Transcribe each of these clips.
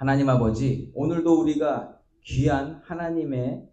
하나님 아버지, 오늘도 우리가 귀한 하나님의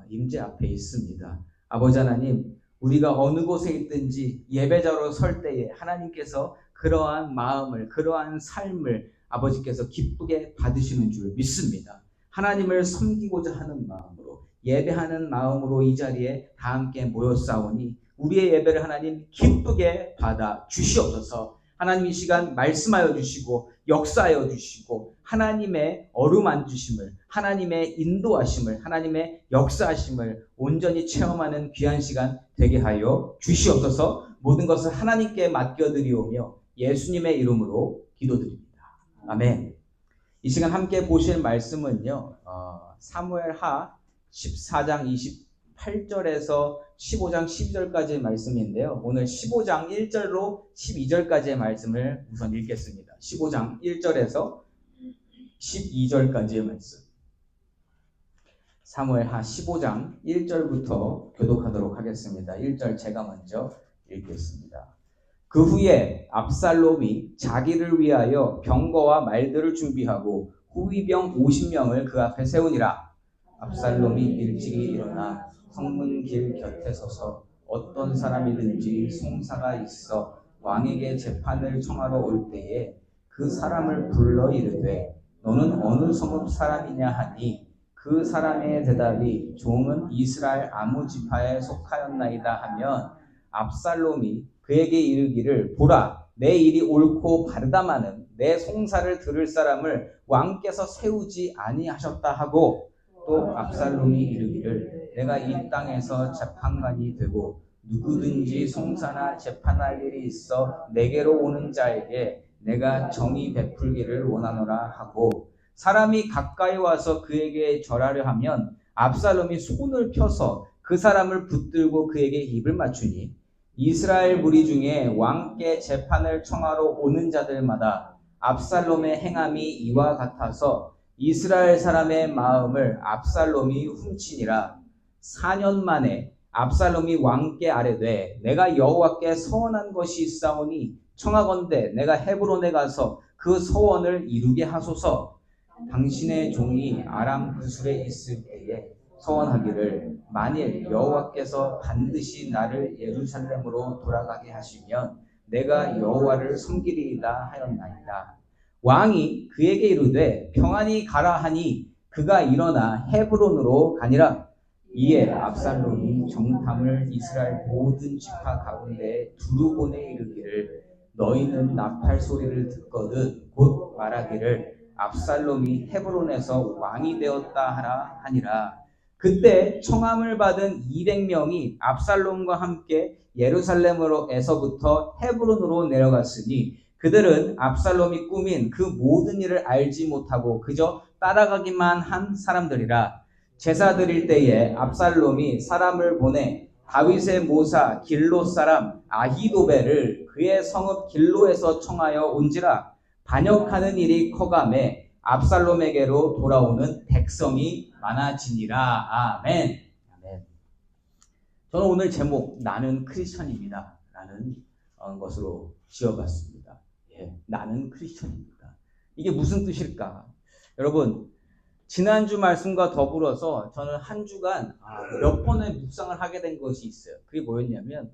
임재 앞에 있습니다. 아버지 하나님, 우리가 어느 곳에 있든지 예배자로 설 때에 하나님께서 그러한 마음을, 그러한 삶을 아버지께서 기쁘게 받으시는 줄 믿습니다. 하나님을 섬기고자 하는 마음으로, 예배하는 마음으로 이 자리에 다 함께 모였사오니 우리의 예배를 하나님 기쁘게 받아 주시옵소서. 하나님 이 시간 말씀하여 주시고 역사하여 주시고 하나님의 어루만지심을, 하나님의 인도하심을, 하나님의 역사하심을 온전히 체험하는 귀한 시간 되게 하여 주시옵소서. 모든 것을 하나님께 맡겨드리오며 예수님의 이름으로 기도드립니다. 아멘. 이 시간 함께 보실 말씀은요, 사무엘하 14장 28절에서 15장 12절까지의 말씀인데요. 오늘 15장 1절로 12절까지의 말씀을 우선 읽겠습니다. 15장 1절에서 12절까지의 말씀. 사무엘하 15장 1절부터 교독하도록 하겠습니다. 1절 제가 먼저 읽겠습니다. 그 후에 압살롬이 자기를 위하여 병거와 말들을 준비하고 호위병 50명을 그 앞에 세우니라. 압살롬이 일찍이 일어나 성문 길 곁에 서서 어떤 사람이든지 송사가 있어 왕에게 재판을 청하러 올 때에 그 사람을 불러 이르되 너는 어느 성읍 사람이냐 하니 그 사람의 대답이 종은 이스라엘 아무 지파에 속하였나이다 하면 압살롬이 그에게 이르기를 보라 내 일이 옳고 바르다마는 내 송사를 들을 사람을 왕께서 세우지 아니하셨다 하고 또 압살롬이 이르기를 내가 이 땅에서 재판관이 되고 누구든지 송사나 재판할 일이 있어 내게로 오는 자에게 내가 정의 베풀기를 원하노라 하고 사람이 가까이 와서 그에게 절하려 하면 압살롬이 손을 펴서 그 사람을 붙들고 그에게 입을 맞추니 이스라엘 무리 중에 왕께 재판을 청하러 오는 자들마다 압살롬의 행함이 이와 같아서 이스라엘 사람의 마음을 압살롬이 훔치니라. 4년 만에 압살롬이 왕께 아뢰되 내가 여호와께 서원한 것이 있사오니 청하건대 내가 헤브론에 가서 그 서원을 이루게 하소서. 당신의 종이 아람 그술에 있을 때에 서원하기를 만일 여호와께서 반드시 나를 예루살렘으로 돌아가게 하시면 내가 여호와를 섬기리이다 하였나이다. 왕이 그에게 이르되 평안히 가라 하니 그가 일어나 헤브론으로 가니라. 이에 압살롬이 정탐을 이스라엘 모든 지파 가운데 두루 보내 이르기를 너희는 나팔 소리를 듣거든 곧 말하기를 압살롬이 헤브론에서 왕이 되었다 하라 하니라. 그때 청함을 받은 200명이 압살롬과 함께 예루살렘으로에서부터 헤브론으로 내려갔으니 그들은 압살롬이 꾸민 그 모든 일을 알지 못하고 그저 따라가기만 한 사람들이라. 제사 드릴 때에 압살롬이 사람을 보내 다윗의 모사 길로 사람 아히도벨을 그의 성읍 길로에서 청하여 온지라. 반역하는 일이 커가매 압살롬에게로 돌아오는 백성이 많아지니라. 아멘. 아멘. 저는 오늘 제목 나는 크리스천입니다 라는 것으로 지어봤습니다. 나는 크리스천입니다. 이게 무슨 뜻일까? 여러분, 지난주 말씀과 더불어서 저는 한 주간 몇 번의 묵상을 하게 된 것이 있어요. 그게 뭐였냐면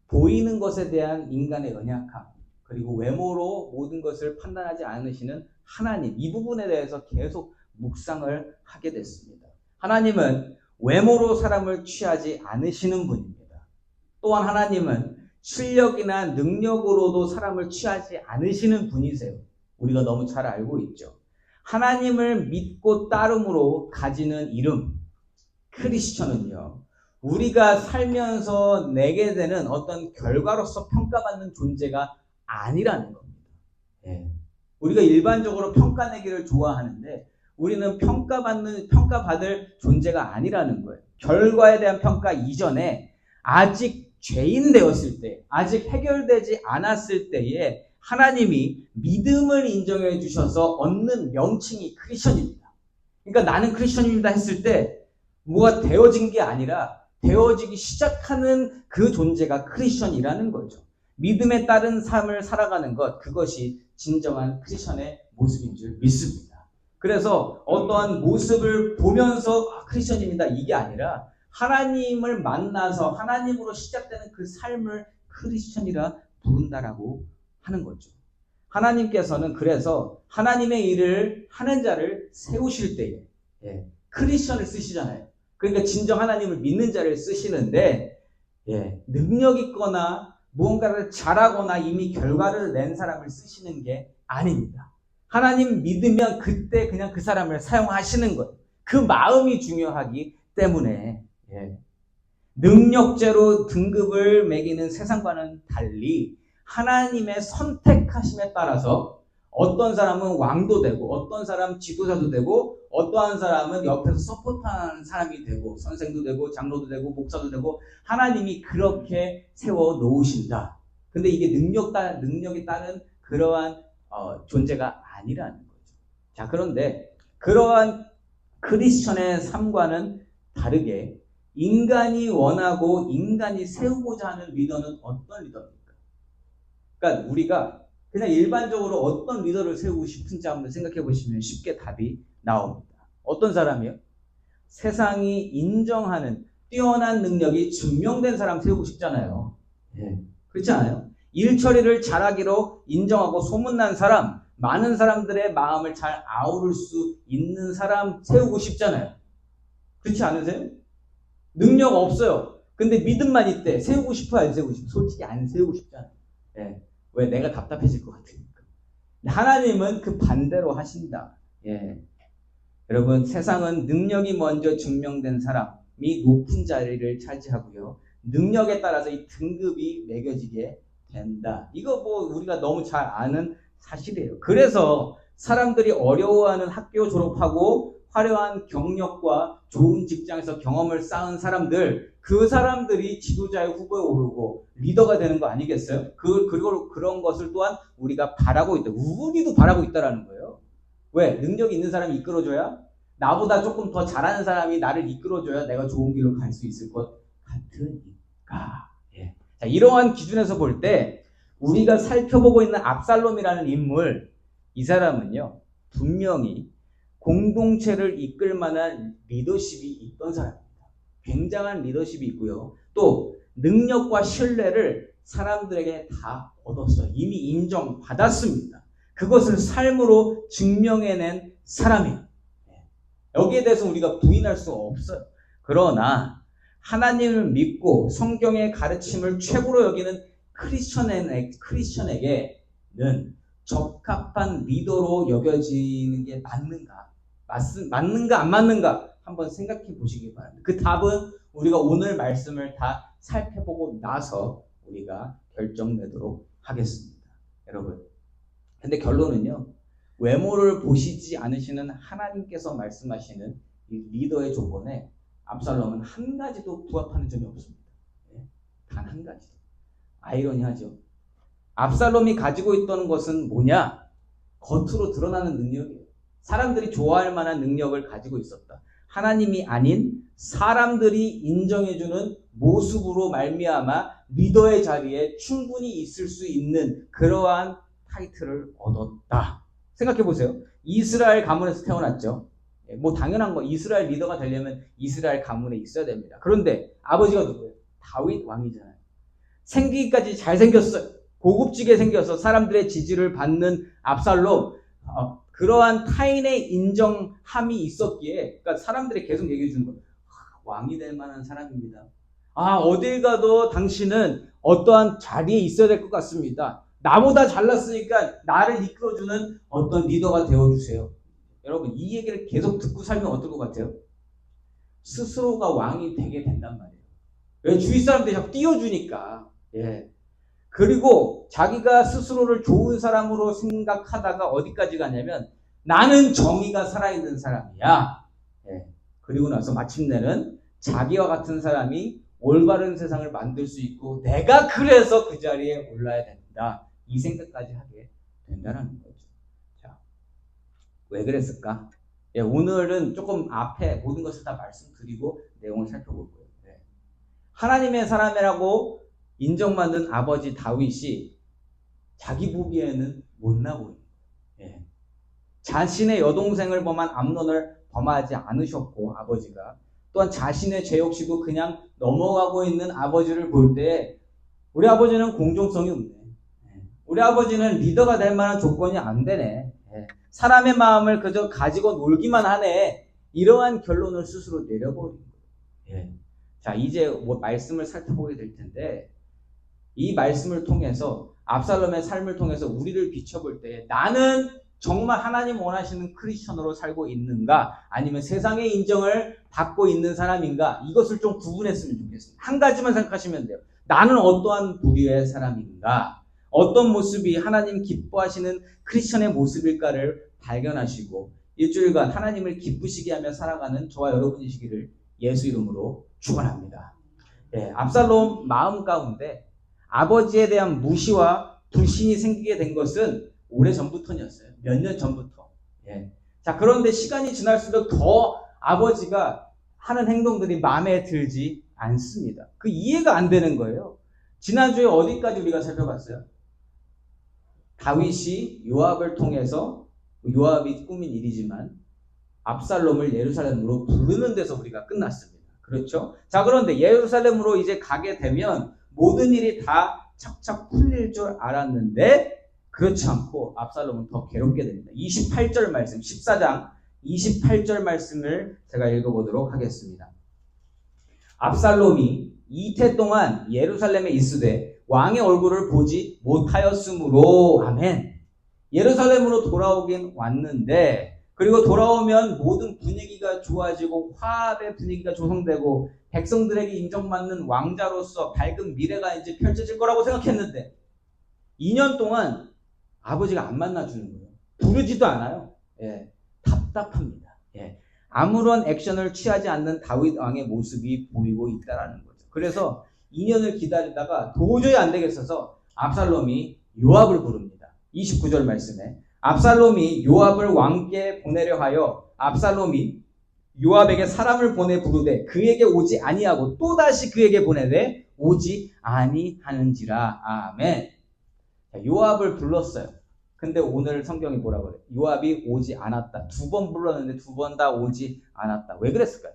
보이는 것에 대한 인간의 연약함, 그리고 외모로 모든 것을 판단하지 않으시는 하나님, 이 부분에 대해서 계속 묵상을 하게 됐습니다. 하나님은 외모로 사람을 취하지 않으시는 분입니다. 또한 하나님은 실력이나 능력으로도 사람을 취하지 않으시는 분이세요. 우리가 너무 잘 알고 있죠. 하나님을 믿고 따름으로 가지는 이름 크리스천은요, 우리가 살면서 내게 되는 어떤 결과로서 평가받는 존재가 아니라는 겁니다. 우리가 일반적으로 평가내기를 좋아하는데 우리는 평가받을 존재가 아니라는 거예요. 결과에 대한 평가 이전에 아직 죄인 되었을 때, 아직 해결되지 않았을 때에 하나님이 믿음을 인정해 주셔서 얻는 명칭이 크리스천입니다. 그러니까 나는 크리스천입니다 했을 때 뭐가 되어진 게 아니라 되어지기 시작하는 그 존재가 크리스천이라는 거죠. 믿음에 따른 삶을 살아가는 것, 그것이 진정한 크리스천의 모습인 줄 믿습니다. 그래서 어떠한 모습을 보면서 크리스천입니다 이게 아니라 하나님을 만나서 하나님으로 시작되는 그 삶을 크리스천이라 부른다라고 하는 거죠. 하나님께서는 그래서 하나님의 일을 하는 자를 세우실 때에 크리스천을 쓰시잖아요. 그러니까 진정 하나님을 믿는 자를 쓰시는데 능력 있거나 무언가를 잘하거나 이미 결과를 낸 사람을 쓰시는 게 아닙니다. 하나님 믿으면 그때 그냥 그 사람을 사용하시는 거예요. 그 마음이 중요하기 때문에 능력제로 등급을 매기는 세상과는 달리 하나님의 선택하심에 따라서 어떤 사람은 왕도 되고 어떤 사람은 지도자도 되고 어떠한 사람은 옆에서 서포트하는 사람이 되고 선생도 되고 장로도 되고 목사도 되고 하나님이 그렇게 세워 놓으신다. 근데 이게 능력이 따른 그러한 존재가 아니라는 거죠. 자, 그런데 그러한 크리스천의 삶과는 다르게 인간이 원하고 인간이 세우고자 하는 리더는 어떤 리더입니까? 그러니까 우리가 그냥 일반적으로 어떤 리더를 세우고 싶은지 한번 생각해 보시면 쉽게 답이 나옵니다. 어떤 사람이요? 세상이 인정하는 뛰어난 능력이 증명된 사람 세우고 싶잖아요. 그렇지 않아요? 일 처리를 잘하기로 인정하고 소문난 사람, 많은 사람들의 마음을 잘 아우를 수 있는 사람 세우고 싶잖아요. 그렇지 않으세요? 능력 없어요. 근데 믿음만 있대. 세우고 싶어요? 안 세우고 싶어요? 솔직히 안 세우고 싶잖아요. 왜? 내가 답답해질 것 같으니까. 하나님은 그 반대로 하신다. 여러분, 세상은 능력이 먼저 증명된 사람이 높은 자리를 차지하고요. 능력에 따라서 이 등급이 매겨지게 된다. 이거 뭐 우리가 너무 잘 아는 사실이에요. 그래서 사람들이 어려워하는 학교 졸업하고 화려한 경력과 좋은 직장에서 경험을 쌓은 사람들, 그 사람들이 지도자의 후보에 오르고 리더가 되는 거 아니겠어요? 그리고 그런 것을 또한 우리가 바라고 있다. 우리도 바라고 있다라는 거예요. 왜? 능력이 있는 사람이 이끌어줘야? 나보다 조금 더 잘하는 사람이 나를 이끌어줘야 내가 좋은 길로 갈 수 있을 것 같으니까. 자, 이러한 기준에서 볼 때 우리가 살펴보고 있는 압살롬이라는 인물, 이 사람은요, 분명히 공동체를 이끌 만한 리더십이 있던 사람입니다. 굉장한 리더십이 있고요. 또 능력과 신뢰를 사람들에게 다 얻었어요. 이미 인정받았습니다. 그것을 삶으로 증명해낸 사람이에요. 여기에 대해서 우리가 부인할 수 없어요. 그러나 하나님을 믿고 성경의 가르침을 최고로 여기는 크리스천에게는 적합한 리더로 여겨지는 게 맞는가 안 맞는가 한번 생각해 보시기 바랍니다. 그 답은 우리가 오늘 말씀을 다 살펴보고 나서 우리가 결정내도록 하겠습니다. 여러분, 근데 결론은요, 외모를 보시지 않으시는 하나님께서 말씀하시는 이 리더의 조건에 압살롬은 한 가지도 부합하는 점이 없습니다. 단 한 가지. 아이러니하죠. 압살롬이 가지고 있던 것은 뭐냐? 겉으로 드러나는 능력이에요. 사람들이 좋아할 만한 능력을 가지고 있었다. 하나님이 아닌 사람들이 인정해주는 모습으로 말미암아 리더의 자리에 충분히 있을 수 있는 그러한 타이틀을 얻었다. 생각해 보세요. 이스라엘 가문에서 태어났죠. 뭐 당연한 거, 이스라엘 리더가 되려면 이스라엘 가문에 있어야 됩니다. 그런데 아버지가 누구예요? 다윗 왕이잖아요. 생기기까지 잘생겼어요. 고급지게 생겨서 사람들의 지지를 받는 압살롬, 그러한 타인의 인정함이 있었기에, 그러니까 사람들이 계속 얘기해 주는 거예요. 왕이 될 만한 사람입니다. 어딜 가도 당신은 어떠한 자리에 있어야 될 것 같습니다. 나보다 잘났으니까 나를 이끌어주는 어떤 리더가 되어주세요. 여러분, 이 얘기를 계속 듣고 살면 어떨 것 같아요? 스스로가 왕이 되게 된단 말이에요. 왜? 주위 사람들이 자꾸 띄워주니까. 그리고 자기가 스스로를 좋은 사람으로 생각하다가 어디까지 가냐면 나는 정의가 살아있는 사람이야. 그리고 나서 마침내는 자기와 같은 사람이 올바른 세상을 만들 수 있고 내가 그래서 그 자리에 올라야 된다. 이 생각까지 하게 된다는 거죠. 자, 왜 그랬을까? 오늘은 조금 앞에 모든 것을 다 말씀드리고 내용을 살펴볼 거예요. 하나님의 사람이라고 인정받는 아버지 다윗이 자기 보기에는 못나 보여요. 자신의 여동생을 범한 암논을 범하지 않으셨고 아버지가 또한 자신의 죄 없이도 그냥 넘어가고 있는 아버지를 볼 때 우리 아버지는 공정성이 없네. 우리 아버지는 리더가 될 만한 조건이 안 되네. 사람의 마음을 그저 가지고 놀기만 하네. 이러한 결론을 스스로 내려버린 거예요. 자, 이제 뭐 말씀을 살펴보게 될 텐데 이 말씀을 통해서 압살롬의 삶을 통해서 우리를 비춰볼 때 나는 정말 하나님 원하시는 크리스천으로 살고 있는가 아니면 세상의 인정을 받고 있는 사람인가 이것을 좀 구분했으면 좋겠습니다. 한 가지만 생각하시면 돼요. 나는 어떠한 부류의 사람인가 어떤 모습이 하나님 기뻐하시는 크리스천의 모습일까를 발견하시고 일주일간 하나님을 기쁘시게 하며 살아가는 저와 여러분이시기를 예수 이름으로 축원합니다. 압살롬 마음 가운데 아버지에 대한 무시와 불신이 생기게 된 것은 오래전부터였어요. 몇 년 전부터. 자, 그런데 시간이 지날수록 더 아버지가 하는 행동들이 마음에 들지 않습니다. 그 이해가 안 되는 거예요. 지난주에 어디까지 우리가 살펴봤어요? 다윗이 요압을 통해서 요압이 꾸민 일이지만 압살롬을 예루살렘으로 부르는 데서 우리가 끝났습니다. 그렇죠? 자, 그런데 예루살렘으로 이제 가게 되면 모든 일이 다 착착 풀릴 줄 알았는데 그렇지 않고 압살롬은 더 괴롭게 됩니다. 28절 말씀, 14장 28절 말씀을 제가 읽어보도록 하겠습니다. 압살롬이 이태 동안 예루살렘에 있으되 왕의 얼굴을 보지 못하였으므로 아멘. 예루살렘으로 돌아오긴 왔는데 그리고 돌아오면 모든 분위기가 좋아지고 화합의 분위기가 조성되고 백성들에게 인정받는 왕자로서 밝은 미래가 이제 펼쳐질 거라고 생각했는데 2년 동안 아버지가 안 만나주는 거예요. 부르지도 않아요. 답답합니다. 아무런 액션을 취하지 않는 다윗 왕의 모습이 보이고 있다는 거죠. 그래서 2년을 기다리다가 도저히 안 되겠어서 압살롬이 요압을 부릅니다. 29절 말씀에 압살롬이 요압을 왕께 보내려 하여 압살롬이 요압에게 사람을 보내 부르되 그에게 오지 아니하고 또다시 그에게 보내되 오지 아니하는지라. 아멘. 요압을 불렀어요. 근데 오늘 성경이 뭐라 그래? 요압이 오지 않았다. 2번 불렀는데 2번 다 오지 않았다. 왜 그랬을까요?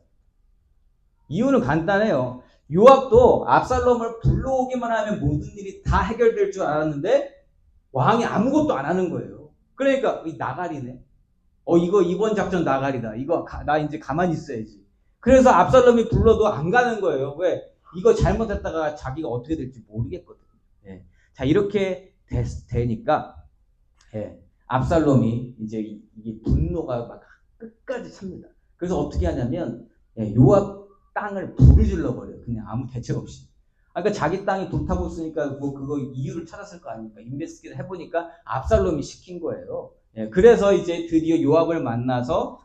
이유는 간단해요. 요압도 압살롬을 불러오기만 하면 모든 일이 다 해결될 줄 알았는데 왕이 아무것도 안 하는 거예요. 그러니까 이 나가리네. 이거 이번 작전 나가리다. 이거 나 이제 가만히 있어야지. 그래서 압살롬이 불러도 안 가는 거예요. 왜? 이거 잘못했다가 자기가 어떻게 될지 모르겠거든요. 자, 이렇게 되니까 압살롬이 이제 이게 분노가 막 끝까지 찹니다. 그래서 어떻게 하냐면 요압 땅을 불을 질러버려요. 그냥 아무 대책 없이. 그러니까 자기 땅이 불타고 있으니까 뭐 그거 이유를 찾았을 거 아닙니까? 인베스티게이트 해보니까 압살롬이 시킨 거예요. 그래서 이제 드디어 요압을 만나서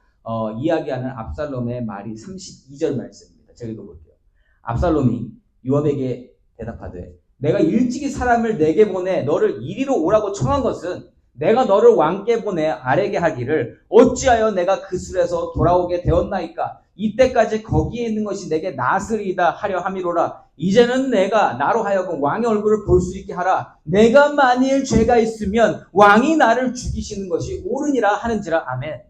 이야기하는 압살롬의 말이 32절 말씀입니다. 제가 읽어볼게요. 압살롬이 요압에게 대답하되 내가 일찍이 사람을 내게 보내 너를 이리로 오라고 청한 것은 내가 너를 왕께 보내 아뢰게 하기를 어찌하여 내가 그 술에서 돌아오게 되었나이까 이때까지 거기에 있는 것이 내게 나으리이다 하려 함이로라. 이제는 내가 나로 하여금 왕의 얼굴을 볼 수 있게 하라. 내가 만일 죄가 있으면 왕이 나를 죽이시는 것이 옳으니라 하는지라. 아멘.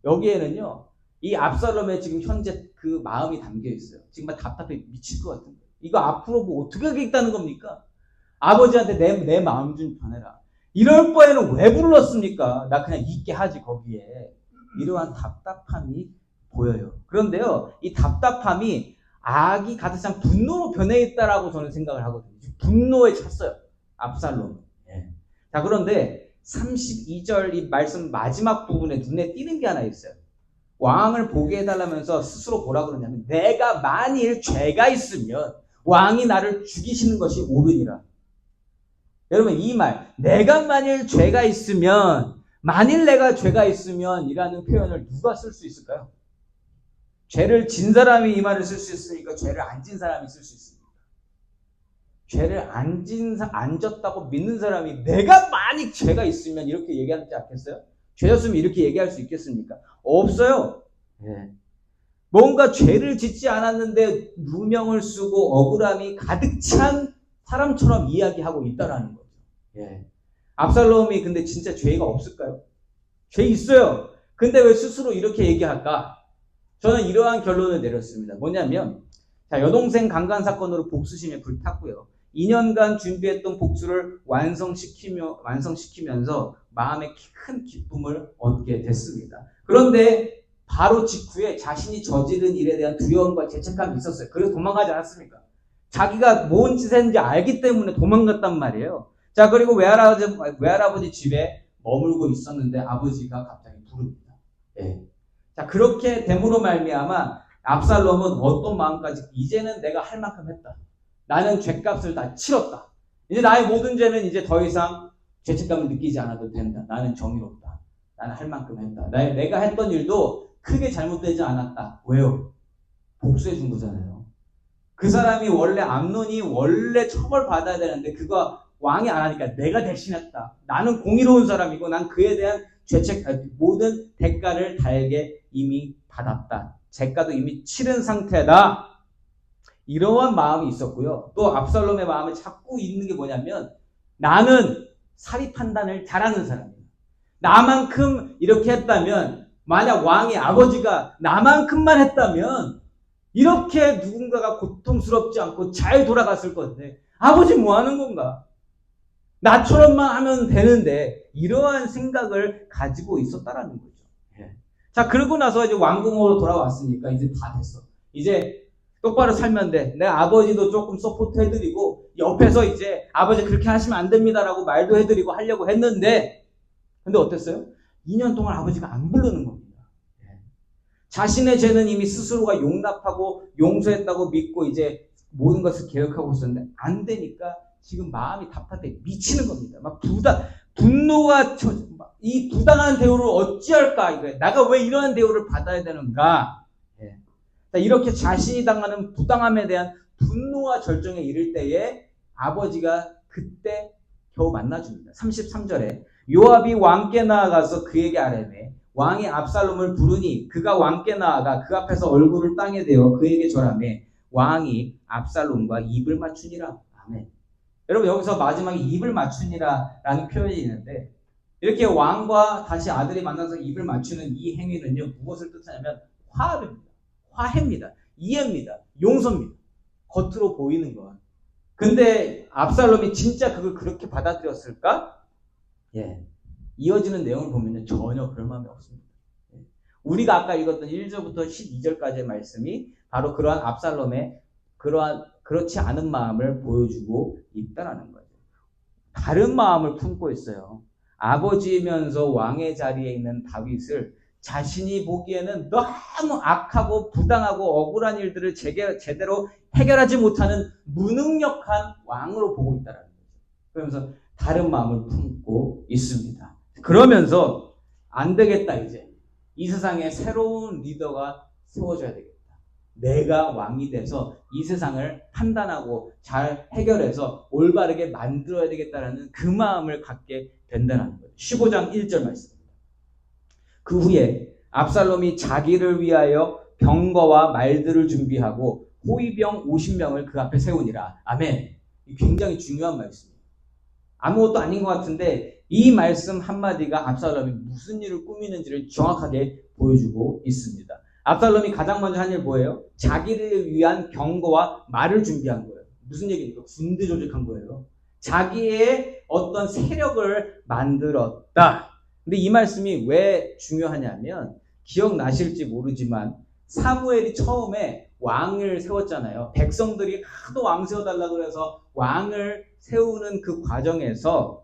여기에는요 이 압살롬의 지금 현재 그 마음이 담겨 있어요. 지금 답답해 미칠 것 같은데 이거 앞으로 뭐 어떻게 하겠다는 겁니까? 아버지한테 내 마음 좀 전해라. 이럴 바에는 왜 불렀습니까? 나 그냥 있게 하지 거기에. 이러한 답답함이 보여요. 그런데요 이 답답함이 악이 가득 찬 분노로 변해 있다라고 저는 생각을 하거든요. 분노에 찼어요 압살롬. 자, 그런데 32절 이 말씀 마지막 부분에 눈에 띄는 게 하나 있어요. 왕을 보게 해달라면서 스스로 뭐라 그러냐면 내가 만일 죄가 있으면 왕이 나를 죽이시는 것이 옳으니라. 여러분 이 말 내가 만일 죄가 있으면 만일 내가 죄가 있으면 이라는 표현을 누가 쓸 수 있을까요? 죄를 진 사람이 이 말을 쓸 수 있으니까 죄를 안 진 사람이 쓸 수 있습니다. 죄를 안 졌다고 믿는 사람이 내가 만약 죄가 있으면 이렇게 얘기하지 않겠어요? 죄였으면 이렇게 얘기할 수 있겠습니까? 없어요. 뭔가 죄를 짓지 않았는데 누명을 쓰고 억울함이 가득 찬 사람처럼 이야기하고 있다라는 거죠. 압살롬이 근데 진짜 죄가 없을까요? 죄 있어요. 근데 왜 스스로 이렇게 얘기할까? 저는 이러한 결론을 내렸습니다. 뭐냐면, 자, 여동생 강간 사건으로 복수심에 불탔고요. 2년간 준비했던 복수를 완성시키면서 마음에 큰 기쁨을 얻게 됐습니다. 그런데 바로 직후에 자신이 저지른 일에 대한 두려움과 죄책감이 있었어요. 그래서 도망가지 않았습니까? 자기가 뭔 짓을 했는지 알기 때문에 도망갔단 말이에요. 자, 그리고 외할아버지 집에 머물고 있었는데 아버지가 갑자기 부릅니다. 예. 자, 그렇게 됨으로 말미암아 압살롬은 어떤 마음까지, 이제는 내가 할 만큼 했다. 나는 죄값을 다 치렀다. 이제 나의 모든 죄는 이제 더 이상 죄책감을 느끼지 않아도 된다. 나는 정의롭다. 나는 할 만큼 했다. 내가 했던 일도 크게 잘못되지 않았다. 왜요? 복수해 준 거잖아요. 그 사람이 암논이 원래 처벌받아야 되는데 그거 왕이 안 하니까 내가 대신했다. 나는 공의로운 사람이고 난 그에 대한 모든 대가를 달게 이미 받았다. 대가도 이미 치른 상태다. 이러한 마음이 있었고요. 또 압살롬의 마음에 자꾸 있는 게 뭐냐면, 나는 사리 판단을 잘하는 사람이에요. 나만큼 이렇게 했다면, 만약 왕의 아버지가 나만큼만 했다면 이렇게 누군가가 고통스럽지 않고 잘 돌아갔을 건데, 아버지 뭐 하는 건가? 나처럼만 하면 되는데, 이러한 생각을 가지고 있었다라는 거죠. 자, 그러고 나서 이제 왕궁으로 돌아왔으니까 이제 다 됐어. 이제 똑바로 살면 돼. 내 아버지도 조금 서포트 해드리고, 옆에서 이제 아버지 그렇게 하시면 안 됩니다라고 말도 해드리고 하려고 했는데, 근데 어땠어요? 2년 동안 아버지가 안 부르는 겁니다. 자신의 죄는 이미 스스로가 용납하고 용서했다고 믿고 이제 모든 것을 계획하고 있었는데 안 되니까 지금 마음이 답답해 미치는 겁니다. 막 분노가 이 부당한 대우를 어찌할까 이거예요. 내가 왜 이러한 대우를 받아야 되는가? 이렇게 자신이 당하는 부당함에 대한 분노와 절정에 이를 때에 아버지가 그때 겨우 만나줍니다. 33절에 요압이 왕께 나아가서 그에게 아뢰매 왕이 압살롬을 부르니 그가 왕께 나아가 그 앞에서 얼굴을 땅에 대어 그에게 절하매 왕이 압살롬과 입을 맞추니라. 아멘. 여러분, 여기서 마지막에 입을 맞추니라 라는 표현이 있는데, 이렇게 왕과 다시 아들이 만나서 입을 맞추는 이 행위는요, 무엇을 뜻하냐면 화해입니다. 이해입니다. 용서입니다. 겉으로 보이는 것. 근데 압살롬이 진짜 그걸 그렇게 받아들였을까? 이어지는 내용을 보면 전혀 그럴 마음이 없습니다. 우리가 아까 읽었던 1절부터 12절까지의 말씀이 바로 그러한 압살롬의 그렇지 않은 마음을 보여주고 있다는 거죠. 다른 마음을 품고 있어요. 아버지면서 왕의 자리에 있는 다윗을 자신이 보기에는 너무 악하고 부당하고 억울한 일들을 제대로 해결하지 못하는 무능력한 왕으로 보고 있다는 거죠. 그러면서 다른 마음을 품고 있습니다. 그러면서 안 되겠다, 이제 이 세상에 새로운 리더가 세워져야 되겠다. 내가 왕이 돼서 이 세상을 판단하고 잘 해결해서 올바르게 만들어야 되겠다라는 그 마음을 갖게 된다는 거예요. 15장 1절 말씀입니다. 그 후에 압살롬이 자기를 위하여 병거와 말들을 준비하고 호위병 50명을 그 앞에 세우니라. 아멘. 굉장히 중요한 말씀입니다. 아무것도 아닌 것 같은데 이 말씀 한마디가 압살롬이 무슨 일을 꾸미는지를 정확하게 보여주고 있습니다. 압살롬이 가장 먼저 한 일 뭐예요? 자기를 위한 병거와 말을 준비한 거예요. 무슨 얘기입니까? 군대 조직한 거예요. 자기의 어떤 세력을 만들었다. 근데 이 말씀이 왜 중요하냐면, 기억나실지 모르지만 사무엘이 처음에 왕을 세웠잖아요. 백성들이 하도 왕 세워달라고 그래서 왕을 세우는 그 과정에서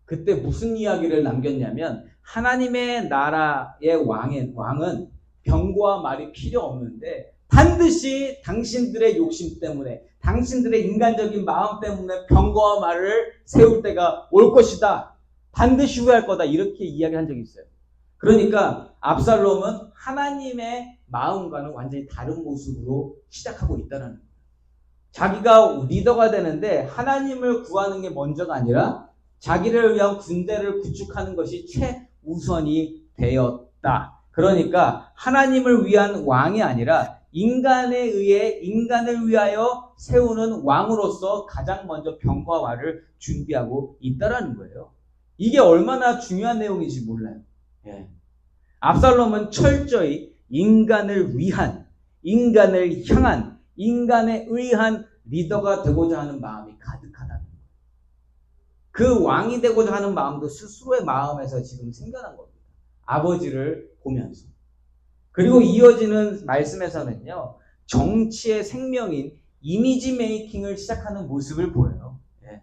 그때 무슨 이야기를 남겼냐면, 하나님의 나라의 왕은 병거와 말이 필요 없는데 반드시 당신들의 욕심 때문에, 당신들의 인간적인 마음 때문에 병거와 말을 세울 때가 올 것이다. 반드시 후회할 거다. 이렇게 이야기한 적이 있어요. 그러니까 압살롬은 하나님의 마음과는 완전히 다른 모습으로 시작하고 있다는 거예요. 자기가 리더가 되는데 하나님을 구하는 게 먼저가 아니라 자기를 위한 군대를 구축하는 것이 최우선이 되었다. 그러니까 하나님을 위한 왕이 아니라 인간에 의해 인간을 위하여 세우는 왕으로서 가장 먼저 병과 말을 준비하고 있다라는 거예요. 이게 얼마나 중요한 내용인지 몰라요. 예. 압살롬은 철저히 인간을 위한, 인간을 향한, 인간에 의한 리더가 되고자 하는 마음이 가득하다는 거예요. 그 왕이 되고자 하는 마음도 스스로의 마음에서 지금 생겨난 겁니다. 아버지를 보면서. 그리고 이어지는 말씀에서는요, 정치의 생명인 이미지 메이킹을 시작하는 모습을 보여요. 예.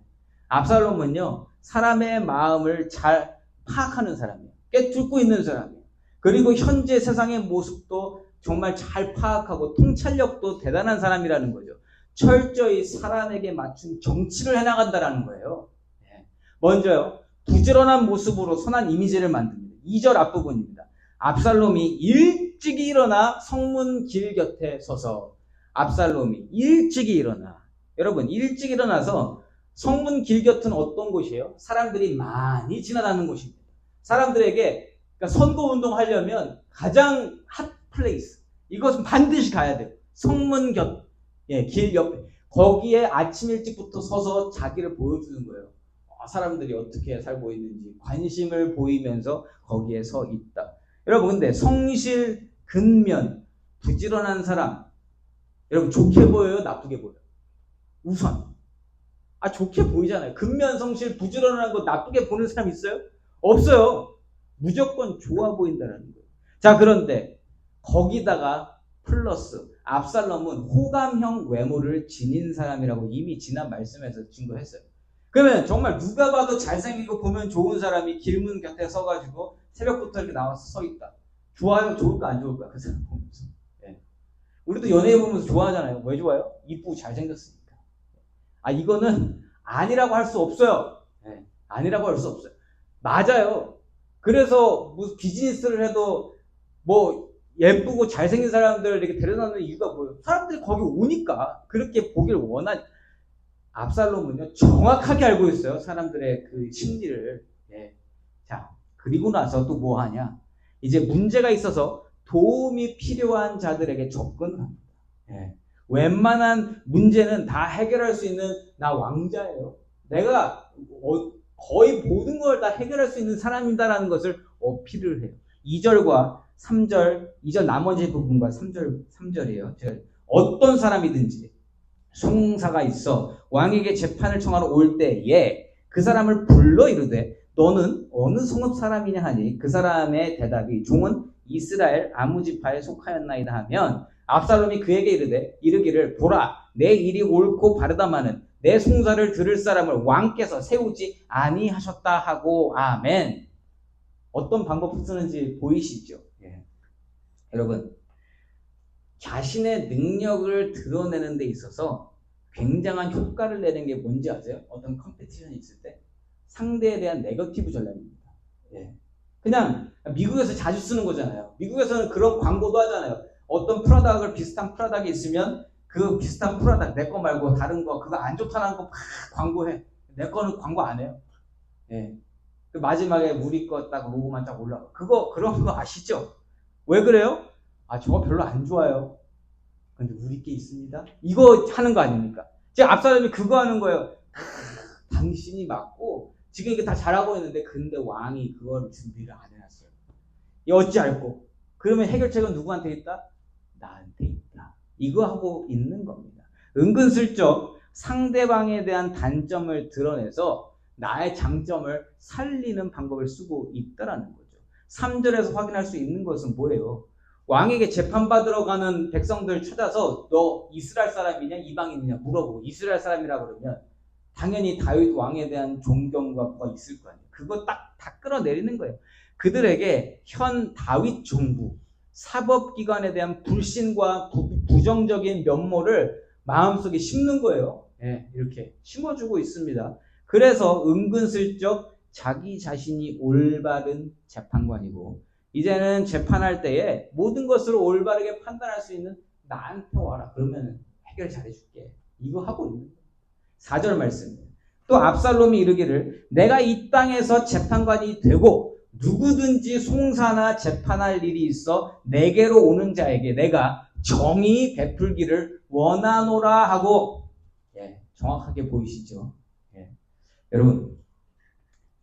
압살롬은요, 사람의 마음을 잘 파악하는 사람이에요. 꿰뚫고 있는 사람이에요. 그리고 현재 세상의 모습도 정말 잘 파악하고 통찰력도 대단한 사람이라는 거죠. 철저히 사람에게 맞춘 정치를 해나간다는 거예요. 예. 먼저요, 부지런한 모습으로 선한 이미지를 만듭니다. 2절 앞부분입니다. 압살롬이 일찍이 일어나 성문 길 곁에 서서, 압살롬이 일찍이 일어나, 여러분 일찍 일어나서 성문 길 곁은 어떤 곳이에요? 사람들이 많이 지나다니는 곳입니다. 사람들에게 그러니까 선거운동 하려면 가장 핫 플레이스, 이것은 반드시 가야 돼요. 성문 곁, 예, 길 옆에, 거기에 아침 일찍부터 서서 자기를 보여주는 거예요. 사람들이 어떻게 살고 있는지 관심을 보이면서 거기에 서 있다. 여러분, 근데 성실, 근면, 부지런한 사람, 여러분 좋게 보여요? 나쁘게 보여요? 우선 좋게 보이잖아요. 근면, 성실, 부지런한 거 나쁘게 보는 사람 있어요? 없어요. 무조건 좋아 보인다는 거예요. 자, 그런데 거기다가 플러스 압살롬은 호감형 외모를 지닌 사람이라고 이미 지난 말씀에서 증거했어요. 그러면 정말 누가 봐도 잘생기고 보면 좋은 사람이 길문 곁에 서가지고 새벽부터 이렇게 나와서 서 있다. 좋아요? 좋을까 안 좋을까? 그 사람 보면서. 예. 우리도 연예인 보면서 좋아하잖아요. 왜 좋아요? 이쁘고 잘생겼으니까. 이거는 아니라고 할 수 없어요. 예. 아니라고 할 수 없어요. 맞아요. 그래서 무슨 비즈니스를 해도 뭐 예쁘고 잘생긴 사람들을 이렇게 데려다는 이유가 뭐예요? 사람들이 거기 오니까 그렇게 보길 원하니. 압살롬은요, 정확하게 알고 있어요. 사람들의 그 심리를. 예. 자, 그리고 나서 또 뭐 하냐? 이제 문제가 있어서 도움이 필요한 자들에게 접근합니다. 예. 웬만한 문제는 다 해결할 수 있는 나 왕자예요. 내가 거의 모든 걸 다 해결할 수 있는 사람이다라는 것을 어필을 해요. 2절과 3절, 2절 나머지 부분과 3절이에요. 어떤 사람이든지 송사가 있어 왕에게 재판을 청하러 올 때에 그 사람을 불러 이르되 너는 어느 성읍 사람이냐 하니 그 사람의 대답이 종은 이스라엘 아무지파에 속하였나이다 하면 압살롬이 그에게 이르기를 보라 내 일이 옳고 바르다마는 내 송사를 들을 사람을 왕께서 세우지 아니하셨다 하고 아멘. 어떤 방법을 쓰는지 보이시죠? 예. 여러분, 자신의 능력을 드러내는 데 있어서 굉장한 효과를 내는 게 뭔지 아세요? 어떤 컴피티션이 있을 때 상대에 대한 네거티브 전략입니다. 예. 그냥 미국에서 자주 쓰는 거잖아요. 미국에서는 그런 광고도 하잖아요. 어떤 프로덕트, 비슷한 프로덕트가 있으면 그 비슷한 프로덕트, 내 거 말고 다른 거, 그거 안 좋다는 거 막 광고해. 내 거는 광고 안 해요. 예. 그 마지막에 우리 거 딱 로고만 딱 올라가. 그런 거 아시죠? 왜 그래요? 저거 별로 안 좋아요. 근데 우리 게 있습니다. 이거 하는 거 아닙니까? 지금 압살롬이 그거 하는 거예요. 당신이 맞고 지금 이게 다 잘하고 있는데 근데 왕이 그거를 준비를 안 해놨어요. 이 어찌할꼬? 그러면 해결책은 누구한테 있다? 나한테 있다. 이거 하고 있는 겁니다. 은근슬쩍 상대방에 대한 단점을 드러내서 나의 장점을 살리는 방법을 쓰고 있다라는 거죠. 3절에서 확인할 수 있는 것은 뭐예요? 왕에게 재판받으러 가는 백성들 찾아서 너 이스라엘 사람이냐 이방인이냐 물어보고 이스라엘 사람이라 그러면 당연히 다윗 왕에 대한 존경과 뭐가 있을 거 아니에요. 그거 다 끌어내리는 거예요. 그들에게 현 다윗 정부 사법기관에 대한 불신과 부정적인 면모를 마음속에 심는 거예요. 네, 이렇게 심어주고 있습니다. 그래서 은근슬쩍 자기 자신이 올바른 재판관이고 이제는 재판할 때에 모든 것을 올바르게 판단할 수 있는 나한테 와라. 그러면 해결 잘해줄게. 이거 하고 있는 거예요. 4절 말씀이에요. 또 압살롬이 이르기를 내가 이 땅에서 재판관이 되고 누구든지 송사나 재판할 일이 있어 내게로 오는 자에게 내가 정의 베풀기를 원하노라 하고 정확하게 보이시죠? 여러분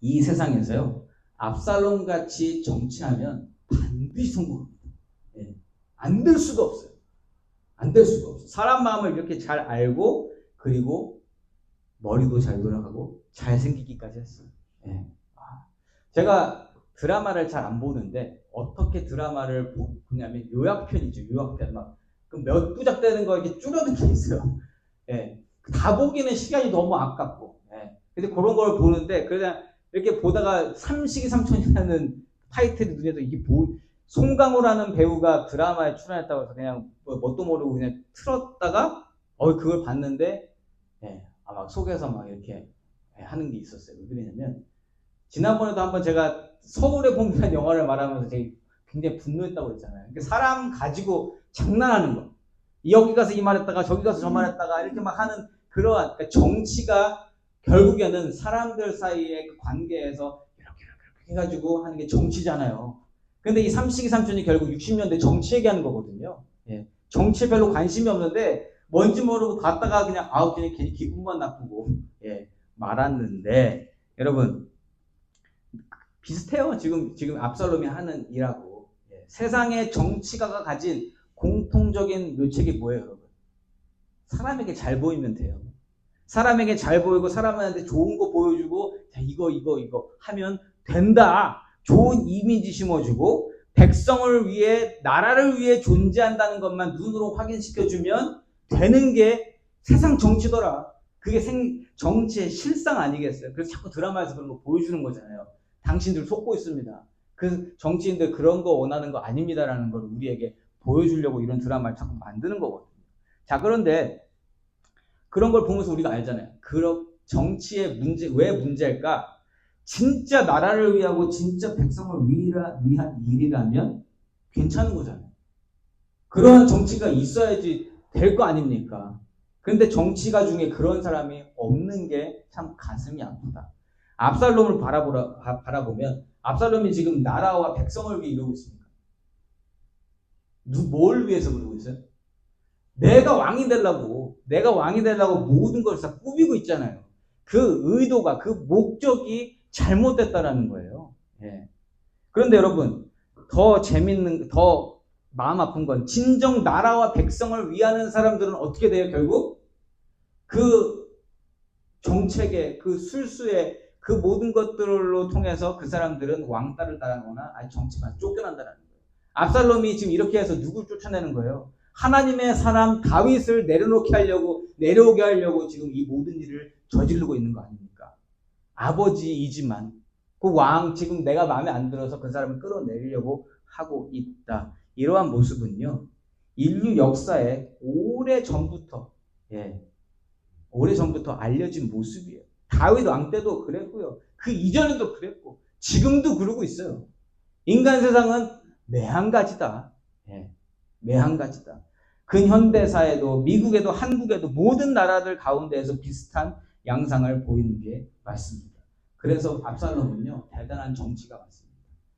이 세상에서요, 압살롬 같이 정치하면 반드시 성공합니다. 예. 안 될 수가 없어요. 안 될 수가 없어요. 사람 마음을 이렇게 잘 알고, 그리고 머리도 잘 돌아가고 잘생기기까지 했어요. 예. 제가 드라마를 잘 안 보는데 어떻게 드라마를 보냐면 요약편이죠. 요약편 막 몇 부작 되는 거 이렇게 줄여둔 게 있어요. 예. 다 보기는 시간이 너무 아깝고. 예. 근데 그런 걸 보는데 그냥 이렇게 보다가 삼식이 삼촌이라는 타이틀이 눈에서 이게 송강호라는 배우가 드라마에 출연했다고 해서 그냥 뭣도 모르고 그냥 틀었다가 그걸 봤는데 막 속에서 막 이렇게 하는 게 있었어요. 왜 그러냐면 지난번에도 한번 제가 서울의 봄이라는 영화를 말하면서 되게 굉장히 분노했다고 했잖아요. 그러니까 사람 가지고 장난하는 거. 여기 가서 이 말했다가 저기 가서 저 말했다가 이렇게 막 하는 그러한 그러니까 정치가 결국에는 사람들 사이의 그 관계에서 이렇게 해가지고 하는 게 정치잖아요. 근데 이 삼식이 삼촌이 결국 60년대 정치 얘기하는 거거든요. 예. 정치에 별로 관심이 없는데 뭔지 모르고 봤다가 그냥 그냥 괜히 기분만 나쁘고 말았는데 여러분 비슷해요. 지금 압살롬이 하는 일하고 세상의 정치가가 가진 공통적인 묘책이 뭐예요, 여러분? 사람에게 잘 보이면 돼요. 사람에게 잘 보이고 사람한테 좋은 거 보여주고 자, 이거 하면 된다. 좋은 이미지 심어주고 백성을 위해 나라를 위해 존재한다는 것만 눈으로 확인시켜주면 되는 게 세상 정치더라. 그게 정치의 실상 아니겠어요? 그래서 자꾸 드라마에서 그런 거 보여주는 거잖아요. 당신들 속고 있습니다. 그 정치인들 그런 거 원하는 거 아닙니다라는 걸 우리에게 보여주려고 이런 드라마를 자꾸 만드는 거거든요. 자, 그런데 그런 걸 보면서 우리가 알잖아요. 정치의 문제, 왜 문제일까? 진짜 나라를 위하고 진짜 백성을 위한 일이라면 괜찮은 거잖아요. 그러한 정치가 있어야지 될 거 아닙니까? 근데 정치가 중에 그런 사람이 없는 게 참 가슴이 아프다. 압살롬을 바라보면 압살롬이 지금 나라와 백성을 위해 이러고 있습니까? 뭘 위해서 그러고 있어요? 내가 왕이 되려고 모든 걸 다 꾸미고 있잖아요. 그 의도가, 그 목적이 잘못됐다라는 거예요. 예. 그런데 여러분, 더 마음 아픈 건 진정 나라와 백성을 위하는 사람들은 어떻게 돼요, 결국? 그 정책의, 그 술수의, 그 모든 것들로 통해서 그 사람들은 왕따를 당하거나 아니 정치만 쫓겨난다는 거예요. 압살롬이 지금 이렇게 해서 누굴 쫓아내는 거예요? 하나님의 사람 다윗을 내려오게 하려고 지금 이 모든 일을 저지르고 있는 거 아닙니까? 아버지이지만 그 왕 지금 내가 마음에 안 들어서 그 사람을 끌어내리려고 하고 있다. 이러한 모습은요. 인류 역사에 오래전부터 알려진 모습이에요. 다윗 왕 때도 그랬고요. 그 이전에도 그랬고 지금도 그러고 있어요. 인간 세상은 매한가지다. 매한가지다. 근현대사에도 미국에도 한국에도 모든 나라들 가운데에서 비슷한 양상을 보이는 게 맞습니다. 그래서 압살롬은요 대단한 정치가 맞습니다.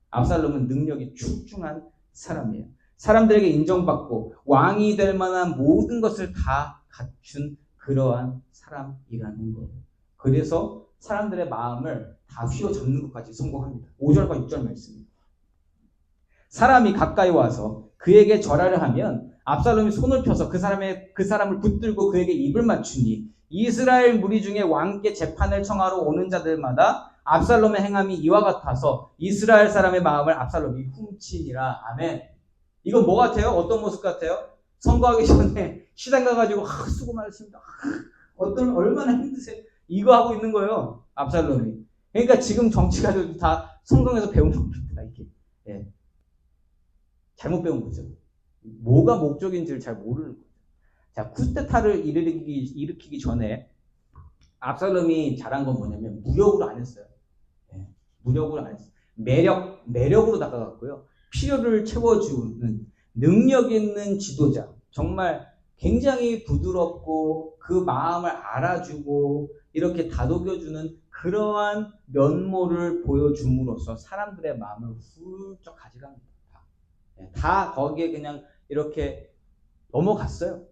압살롬은 능력이 출중한 사람이에요. 사람들에게 인정받고 왕이 될 만한 모든 것을 다 갖춘 그러한 사람이라는 거예요. 그래서 사람들의 마음을 다 휘어잡는 것까지 성공합니다. 5절과 6절 말씀입니다. 사람이 가까이 와서 그에게 절하려 하면 압살롬이 손을 펴서 그 사람을 붙들고 그에게 입을 맞추니 이스라엘 무리 중에 왕께 재판을 청하러 오는 자들마다 압살롬의 행함이 이와 같아서 이스라엘 사람의 마음을 압살롬이 훔치니라. 아멘. 이건 뭐 같아요? 어떤 모습 같아요? 선거하기 전에 시장 가가지고 수고 많으십니다. 얼마나 힘드세요? 이거 하고 있는 거예요. 압살롬이. 그러니까 지금 정치가들 다 성경에서 배운 겁니다. 이게. 잘못 배운 거죠. 뭐가 목적인지를 잘 모르는 거죠. 자, 쿠데타를 일으키기 전에 압살롬이 잘한 건 뭐냐면 무력으로 안 했어요. 무력으로 안 했어요. 매력으로 다가갔고요. 필요를 채워주는 능력 있는 지도자. 정말 굉장히 부드럽고 그 마음을 알아주고 이렇게 다독여주는 그러한 면모를 보여줌으로써 사람들의 마음을 훌쩍 가져갑니다. 다 거기에 그냥 이렇게 넘어갔어요.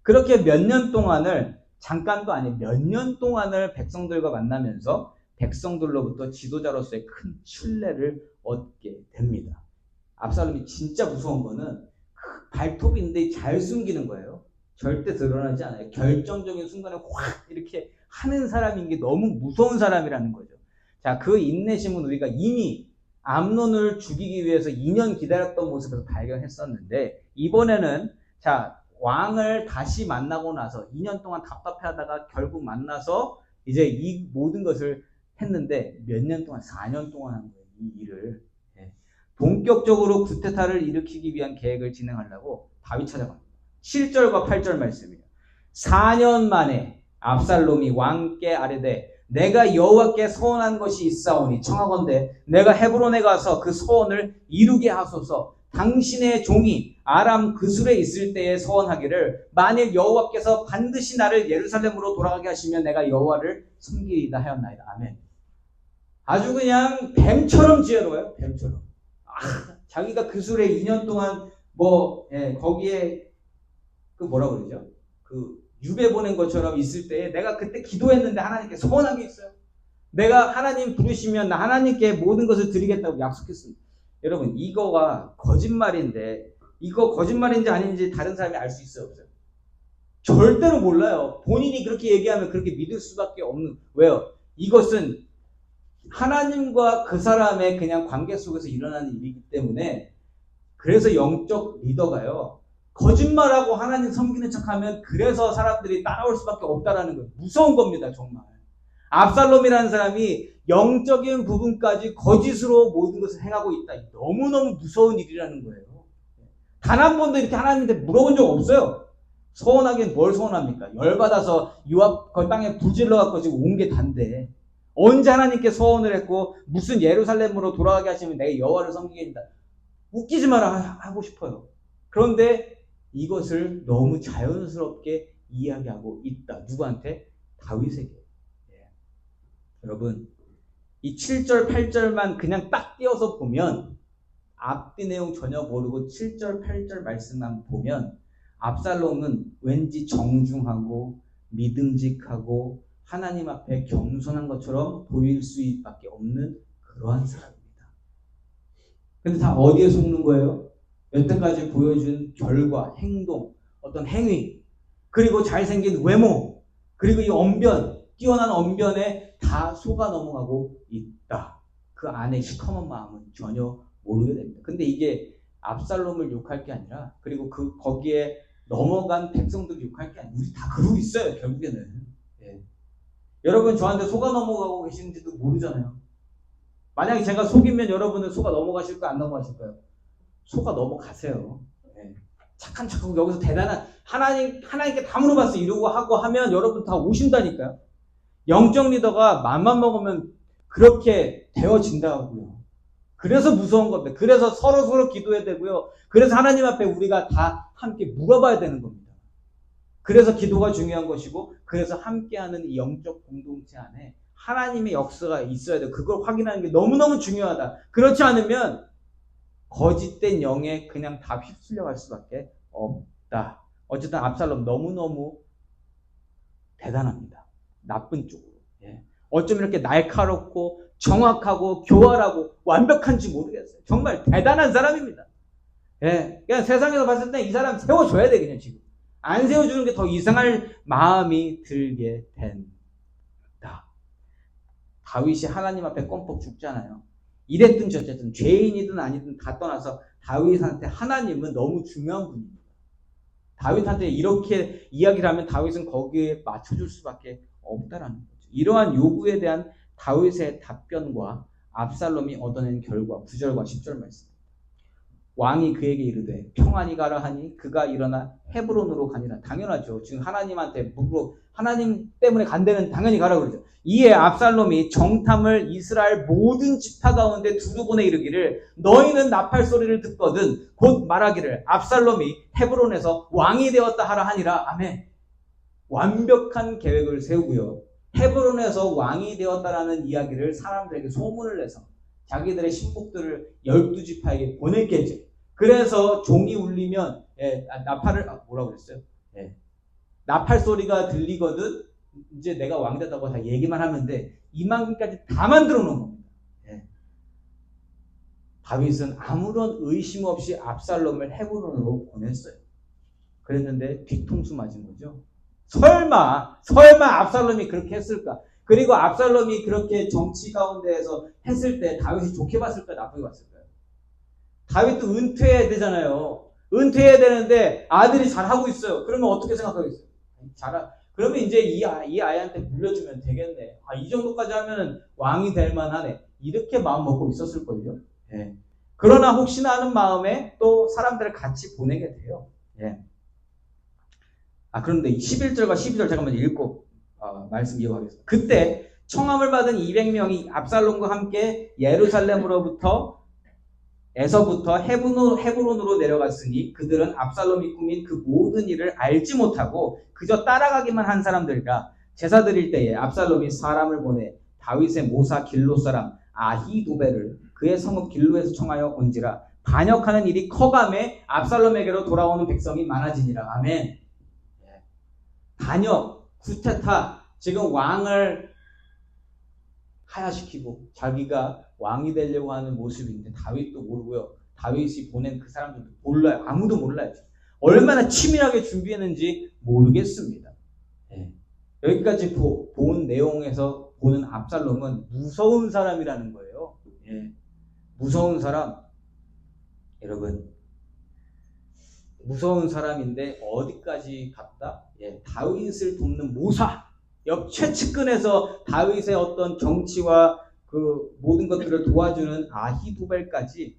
그렇게 몇 년 동안을 잠깐도 아니 몇 년 동안을 백성들과 만나면서 백성들로부터 지도자로서의 큰 신뢰를 얻게 됩니다. 압살롬이 진짜 무서운 거는 발톱인데 잘 숨기는 거예요. 절대 드러나지 않아요. 결정적인 순간에 확 이렇게 하는 사람인 게 너무 무서운 사람이라는 거죠. 자, 그 인내심은 우리가 이미 암논을 죽이기 위해서 2년 기다렸던 모습에서 발견했었는데, 이번에는 자, 왕을 다시 만나고 나서 2년 동안 답답해하다가 결국 만나서 이제 이 모든 것을 했는데, 몇 년 동안, 4년 동안 한 거예요, 이 일을. 본격적으로 구테타를 일으키기 위한 계획을 진행하려고 다윗 찾아갑니다. 7절과 8절 말씀이에요. 4년 만에 압살롬이 왕께 아뢰되 내가 여호와께 서원한 것이 있사오니 청하건대 내가 헤브론에 가서 그 서원을 이루게 하소서. 당신의 종이 아람 그술에 있을 때에 서원하기를 만일 여호와께서 반드시 나를 예루살렘으로 돌아가게 하시면 내가 여호와를 섬기리이다 하였나이다. 아멘. 아주 그냥 뱀처럼 지혜로워요. 뱀처럼. 자기가 그술에 2년 동안 거기에 그 뭐라 그러죠? 그 유배 보낸 것처럼 있을 때에 내가 그때 기도했는데 하나님께 서원한 게 있어요. 내가 하나님 부르시면 나 하나님께 모든 것을 드리겠다고 약속했습니다. 여러분, 이거가 거짓말인데 이거 거짓말인지 아닌지 다른 사람이 알 수 있어요, 없어요? 절대로 몰라요. 본인이 그렇게 얘기하면 그렇게 믿을 수밖에 없는. 왜요? 이것은 하나님과 그 사람의 그냥 관계 속에서 일어나는 일이기 때문에. 그래서 영적 리더가요, 거짓말하고 하나님 섬기는 척하면 그래서 사람들이 따라올 수밖에 없다라는 거예요. 무서운 겁니다, 정말. 압살롬이라는 사람이 영적인 부분까지 거짓으로 모든 것을 행하고 있다. 너무너무 무서운 일이라는 거예요. 단 한 번도 이렇게 하나님한테 물어본 적 없어요. 서원하긴 뭘 서원합니까? 열받아서 유압 그 땅에 불질러갖고 지금 온 게 단데 언제 하나님께 서원을 했고 무슨 예루살렘으로 돌아가게 하시면 내가 여호와를 섬기겠다. 웃기지 마라 하고 싶어요. 그런데 이것을 너무 자연스럽게 이야기하고 있다. 누구한테? 다윗에게. 여러분, 이 7절, 8절만 그냥 딱 띄어서 보면 앞뒤 내용 전혀 모르고 7절, 8절 말씀만 보면 압살롬은 왠지 정중하고 믿음직하고 하나님 앞에 겸손한 것처럼 보일 수밖에 없는 그러한 사람입니다. 근데 다 어디에 속는 거예요? 여태까지 보여준 결과, 행동, 어떤 행위, 그리고 잘생긴 외모, 그리고 이 언변, 뛰어난 언변에 다 속아 넘어가고 있다. 그 안에 시커먼 마음은 전혀 모르게 됩니다. 근데 이게 압살롬을 욕할 게 아니라, 그리고 거기에 넘어간 백성들을 욕할 게 아니라 우리 다 그러고 있어요, 결국에는. 여러분 저한테 속아 넘어가고 계시는지도 모르잖아요. 만약에 제가 속이면 여러분은 속아 넘어가실까요? 안 넘어가실까요? 속아 넘어가세요. 착한 척하고 여기서 대단한 하나님께 다 물어봤어 이러고 하고 하면 여러분 다 오신다니까요. 영적 리더가 맘만 먹으면 그렇게 되어진다고요. 그래서 무서운 겁니다. 그래서 서로 기도해야 되고요. 그래서 하나님 앞에 우리가 다 함께 물어봐야 되는 겁니다. 그래서 기도가 중요한 것이고, 그래서 함께하는 이 영적 공동체 안에 하나님의 역사가 있어야 돼요. 그걸 확인하는 게 너무너무 중요하다. 그렇지 않으면 거짓된 영에 그냥 다 휩쓸려 갈 수밖에 없다. 어쨌든 압살롬 너무너무 대단합니다. 나쁜 쪽으로. 어쩜 이렇게 날카롭고 정확하고 교활하고 완벽한지 모르겠어요. 정말 대단한 사람입니다. 그냥 세상에서 봤을 때 이 사람 세워줘야 돼, 그냥 지금. 안 세워주는 게 더 이상할 마음이 들게 된다. 다윗이 하나님 앞에 껌뻑 죽잖아요. 이랬든 저쨌든 죄인이든 아니든 다 떠나서 다윗한테 하나님은 너무 중요한 분입니다. 다윗한테 이렇게 이야기를 하면 다윗은 거기에 맞춰줄 수밖에 없다라는 거죠. 이러한 요구에 대한 다윗의 답변과 압살롬이 얻어낸 결과 9절과 10절 말씀. 왕이 그에게 이르되 평안히 가라 하니 그가 일어나 헤브론으로 가니라. 당연하죠. 지금 하나님한테 하나님 때문에 간다면 당연히 가라 그러죠. 이에 압살롬이 정탐을 이스라엘 모든 지파 가운데 두루 보내 이르기를 너희는 나팔 소리를 듣거든 곧 말하기를 압살롬이 헤브론에서 왕이 되었다 하라 하니라. 아멘. 완벽한 계획을 세우고요. 헤브론에서 왕이 되었다라는 이야기를 사람들에게 소문을 내서 자기들의 신복들을 12지파에게 보냈겠죠. 그래서 종이 울리면 나팔을 뭐라고 그랬어요? 나팔 소리가 들리거든 이제 내가 왕 됐다고 다 얘기만 하면 돼. 이만큼까지 다 만들어 놓은 겁니다. 예. 다윗은 아무런 의심 없이 압살롬을 헤브론으로 보냈어요. 그랬는데 뒤통수 맞은 거죠. 설마 압살롬이 그렇게 했을까? 그리고 압살롬이 그렇게 정치 가운데에서 했을 때 다윗이 좋게 봤을까, 나쁘게 봤을까요? 다윗도 은퇴해야 되잖아요. 은퇴해야 되는데 아들이 잘하고 있어요. 그러면 어떻게 생각하겠어요? 그러면 이제 이 아이한테 물려주면 되겠네. 이 정도까지 하면 왕이 될 만하네. 이렇게 마음 먹고 있었을걸요. 예. 그러나 혹시나 하는 마음에 또 사람들을 같이 보내게 돼요. 예. 그런데 11절과 12절 제가 먼저 읽고 말씀 이어가겠습니다. 그때 청함을 받은 200명이 압살롬과 함께 예루살렘으로부터 헤브론으로 내려갔으니 그들은 압살롬이 꾸민 그 모든 일을 알지 못하고 그저 따라가기만 한 사람들이라. 제사 드릴 때에 압살롬이 사람을 보내 다윗의 모사 길로 사람 아히도벨을 그의 성읍 길로에서 청하여 온지라. 반역하는 일이 커감에 압살롬에게로 돌아오는 백성이 많아지니라. 아멘. 반역, 쿠데타, 지금 왕을 하야시키고 자기가 왕이 되려고 하는 모습인데 다윗도 모르고요. 다윗이 보낸 그 사람들도 몰라요. 아무도 몰라요. 얼마나 치밀하게 준비했는지 모르겠습니다. 네. 여기까지 본 내용에서 보는 압살롬은 무서운 사람이라는 거예요. 네. 무서운 사람. 여러분, 무서운 사람인데 어디까지 갔다? 다윗을 돕는 모사, 최측근에서 다윗의 어떤 정치와 그 모든 것들을 도와주는 아히도벨까지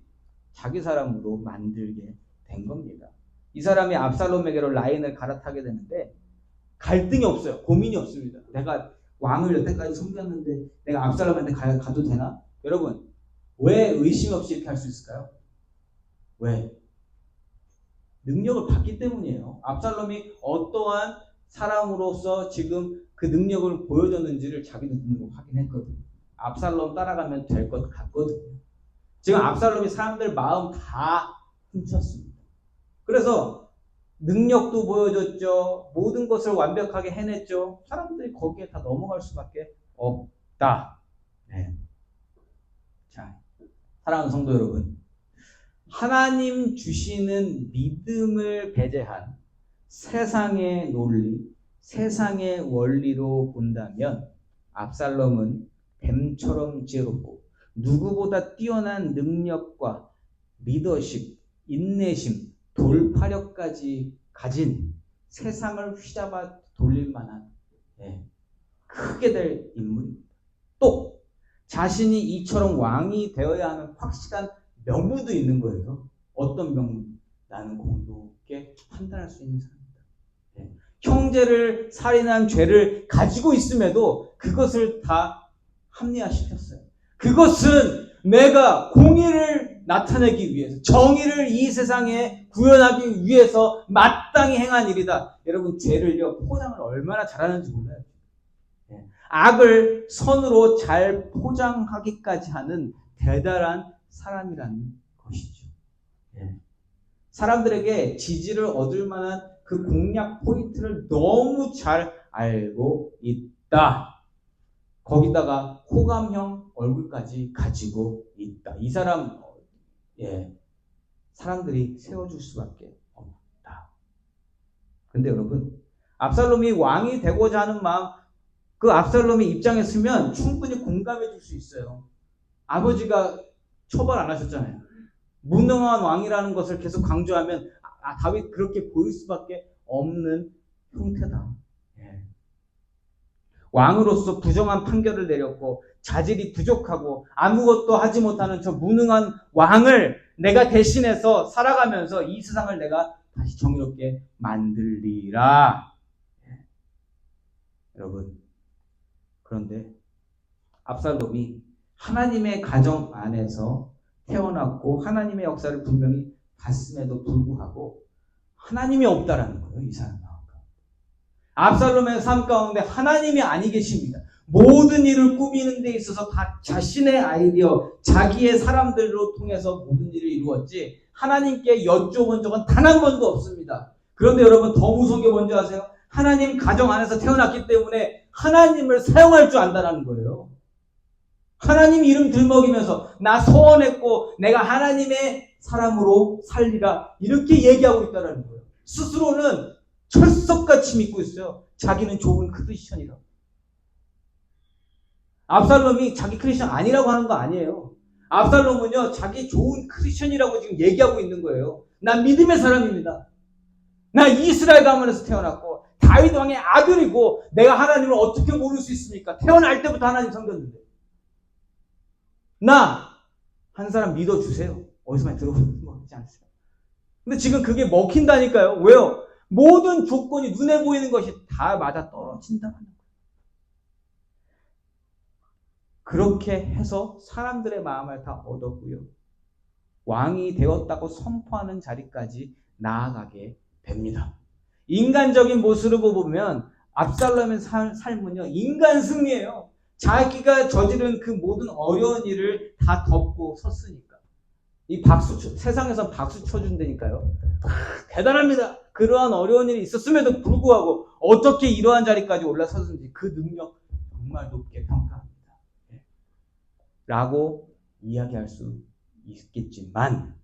자기 사람으로 만들게 된 겁니다. 이 사람이 압살롬에게로 라인을 갈아타게 되는데 갈등이 없어요. 고민이 없습니다. 내가 왕을 여태까지 섬겼는데 내가 압살롬한테 가도 되나? 여러분, 왜 의심 없이 이렇게 할 수 있을까요? 왜? 능력을 받기 때문이에요. 압살롬이 어떠한 사람으로서 지금 그 능력을 보여줬는지를 자기도 눈으로 확인했거든요. 압살롬 따라가면 될 것 같거든요. 지금 압살롬이 사람들 마음 다 훔쳤습니다. 그래서 능력도 보여줬죠. 모든 것을 완벽하게 해냈죠. 사람들이 거기에 다 넘어갈 수밖에 없다. 네. 자, 사랑하는 성도 여러분, 하나님 주시는 믿음을 배제한 세상의 논리, 세상의 원리로 본다면 압살롬은 뱀처럼 지혜롭고 누구보다 뛰어난 능력과 리더십, 인내심, 돌파력까지 가진 세상을 휘잡아 돌릴 만한 크게 될 인물입니다. 또 자신이 이처럼 왕이 되어야 하는 확실한 명분도 있는 거예요. 어떤 명분? 나는 공평하게 판단할 수 있는 사람이다. 형제를 살인한 죄를 가지고 있음에도 그것을 다 합리화시켰어요. 그것은 내가 공의를 나타내기 위해서, 정의를 이 세상에 구현하기 위해서 마땅히 행한 일이다. 여러분, 죄를요, 포장을 얼마나 잘하는지 몰라요. 악을 선으로 잘 포장하기까지 하는 대단한 사람이라는 것이죠. 사람들에게 지지를 얻을 만한 그 공략 포인트를 너무 잘 알고 있다. 거기다가 호감형 얼굴까지 가지고 있다. 이 사람, 사람들이 세워줄 수밖에 없다. 근데 여러분, 압살롬이 왕이 되고자 하는 마음, 그 압살롬의 입장에 서면 충분히 공감해 줄 수 있어요. 아버지가 처벌 안 하셨잖아요. 무능한 왕이라는 것을 계속 강조하면 다윗 그렇게 보일 수밖에 없는 형태다. 왕으로서 부정한 판결을 내렸고 자질이 부족하고 아무것도 하지 못하는 저 무능한 왕을 내가 대신해서 살아가면서 이 세상을 내가 다시 정의롭게 만들리라. 여러분, 그런데 압살롬이 하나님의 가정 안에서 태어났고 하나님의 역사를 분명히 봤음에도 불구하고 하나님이 없다라는 거예요. 이 사람 가운데. 압살롬의 삶 가운데 하나님이 아니 계십니다. 모든 일을 꾸미는 데 있어서 다 자신의 아이디어, 자기의 사람들로 통해서 모든 일을 이루었지 하나님께 여쭤본 적은 단 한 번도 없습니다. 그런데 여러분, 더 무서운 게 뭔지 아세요? 하나님 가정 안에서 태어났기 때문에 하나님을 사용할 줄 안다는 거예요. 하나님 이름 들먹이면서 나 소원했고 내가 하나님의 사람으로 살리라 이렇게 얘기하고 있다는 거예요. 스스로는 철석같이 믿고 있어요. 자기는 좋은 크리스천이라고. 압살롬이 자기 크리스천 아니라고 하는 거 아니에요. 압살롬은요, 자기 좋은 크리스천이라고 지금 얘기하고 있는 거예요. 난 믿음의 사람입니다. 나 이스라엘 가문에서 태어났고 다윗 왕의 아들이고 내가 하나님을 어떻게 모를 수 있습니까? 태어날 때부터 하나님 섬겼는데. 나 한 사람 믿어주세요. 어디서 많이 들어보는 거 같지 않으세요? 근데 지금 그게 먹힌다니까요. 왜요? 모든 조건이 눈에 보이는 것이 다 맞아 떨어진다는 거예요. 그렇게 해서 사람들의 마음을 다 얻었고요. 왕이 되었다고 선포하는 자리까지 나아가게 됩니다. 인간적인 모습으로 보면 압살롬의 삶은요, 인간 승리예요. 자기가 저지른 그 모든 어려운 일을 다 덮고 섰으니까. 이 세상에서 박수 쳐준다니까요. 대단합니다. 그러한 어려운 일이 있었음에도 불구하고 어떻게 이러한 자리까지 올라섰는지 그 능력 정말 높게 평가합니다. 라고 이야기할 수 있겠지만,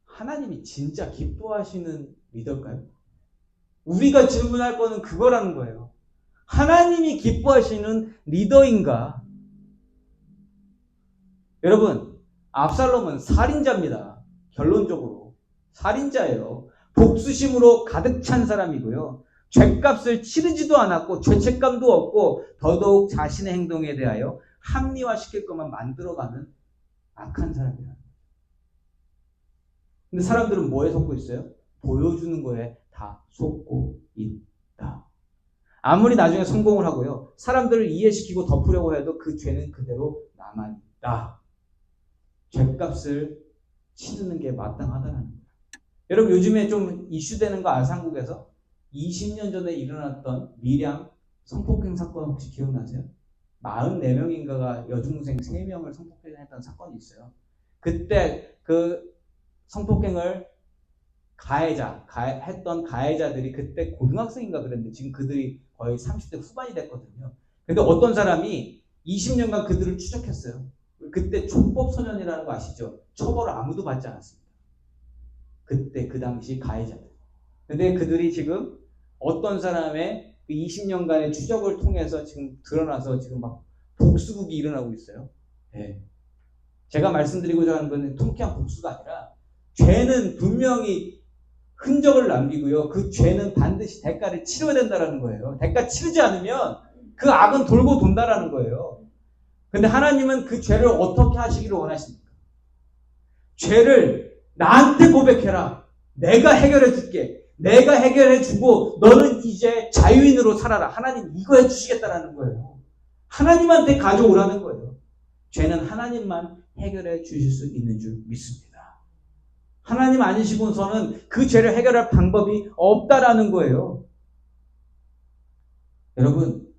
하나님이 진짜 기뻐하시는 리더일까요? 우리가 질문할 거는 그거라는 거예요. 하나님이 기뻐하시는 리더인가? 여러분, 압살롬은 살인자입니다. 결론적으로 살인자예요. 복수심으로 가득 찬 사람이고요. 죄값을 치르지도 않았고 죄책감도 없고 더더욱 자신의 행동에 대하여 합리화시킬 것만 만들어가는 악한 사람이야. 근데 사람들은 뭐에 속고 있어요? 보여주는 거에 다 속고 있다. 아무리 나중에 성공을 하고요, 사람들을 이해시키고 덮으려고 해도 그 죄는 그대로 남아있다. 죄값을 치르는 게 마땅하다는 거예요. 여러분, 요즘에 좀 이슈되는 거 아세요? 한국에서 20년 전에 일어났던 밀양 성폭행 사건 혹시 기억나세요? 44명인가가 여중생 3명을 성폭행했던 사건이 있어요. 그때 그 성폭행을 했던 가해자들이 그때 고등학생인가 그랬는데 지금 그들이 거의 30대 후반이 됐거든요. 근데 어떤 사람이 20년간 그들을 추적했어요. 그때 촉법소년이라는 거 아시죠? 처벌을 아무도 받지 않았습니다. 그때 그 당시 가해자들. 근데 그들이 지금 어떤 사람의 그 20년간의 추적을 통해서 지금 드러나서 지금 막 복수극이 일어나고 있어요. 네. 제가 말씀드리고자 하는 것은 통쾌한 복수가 아니라 죄는 분명히 흔적을 남기고요. 그 죄는 반드시 대가를 치러야 된다는 거예요. 대가 치르지 않으면 그 악은 돌고 돈다라는 거예요. 근데 하나님은 그 죄를 어떻게 하시기를 원하십니까? 죄를 나한테 고백해라. 내가 해결해 줄게. 내가 해결해 주고 너는 이제 자유인으로 살아라. 하나님 이거 해 주시겠다라는 거예요. 하나님한테 가져오라는 거예요. 죄는 하나님만 해결해 주실 수 있는 줄 믿습니다. 하나님 아니시고서는 그 죄를 해결할 방법이 없다라는 거예요. 여러분,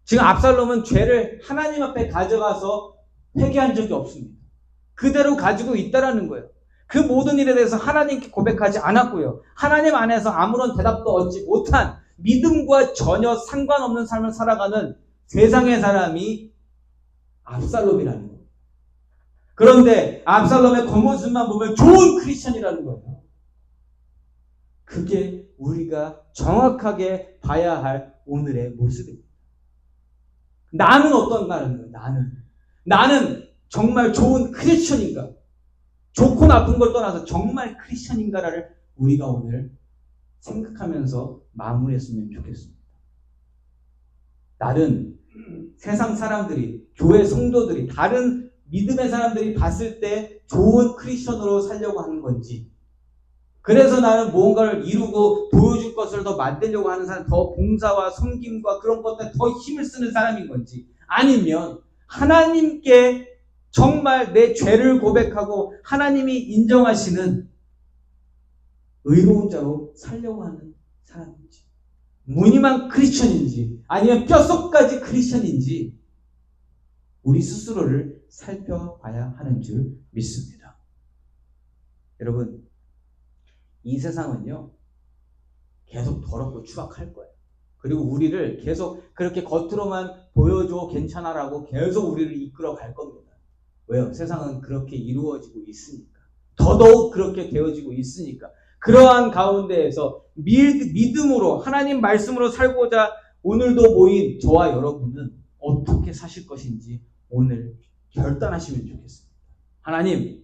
지금 압살롬은 죄를 하나님 앞에 가져가서 회개한 적이 없습니다. 그대로 가지고 있다라는 거예요. 그 모든 일에 대해서 하나님께 고백하지 않았고요. 하나님 안에서 아무런 대답도 얻지 못한 믿음과 전혀 상관없는 삶을 살아가는 세상의 사람이 압살롬이라는 거예요. 그런데 압살롬의 겉모습만 보면 좋은 크리스천이라는 거예요. 그게 우리가 정확하게 봐야 할 오늘의 모습입니다. 나는 어떤가라는 거예요. 나는 정말 좋은 크리스천인가? 좋고 나쁜 걸 떠나서 정말 크리스천인가를 우리가 오늘 생각하면서 마무리했으면 좋겠습니다. 나는 세상 사람들이, 교회 성도들이, 다른 믿음의 사람들이 봤을 때 좋은 크리스천으로 살려고 하는 건지, 그래서 나는 무언가를 이루고 보여줄 것을 더 만들려고 하는 사람, 더 봉사와 섬김과 그런 것들에 더 힘을 쓰는 사람인 건지, 아니면 하나님께 정말 내 죄를 고백하고 하나님이 인정하시는 의로운 자로 살려고 하는 사람인지, 무늬만 크리스천인지 아니면 뼛속까지 크리스천인지 우리 스스로를 살펴봐야 하는 줄 믿습니다. 여러분, 이 세상은요 계속 더럽고 추악할 거예요. 그리고 우리를 계속 그렇게 겉으로만 보여줘 괜찮아라고 계속 우리를 이끌어 갈 겁니다. 왜요? 세상은 그렇게 이루어지고 있으니까. 더더욱 그렇게 되어지고 있으니까. 그러한 가운데에서 믿음으로 하나님 말씀으로 살고자 오늘도 모인 저와 여러분은 어떻게 사실 것인지 오늘 결단하시면 좋겠습니다. 하나님,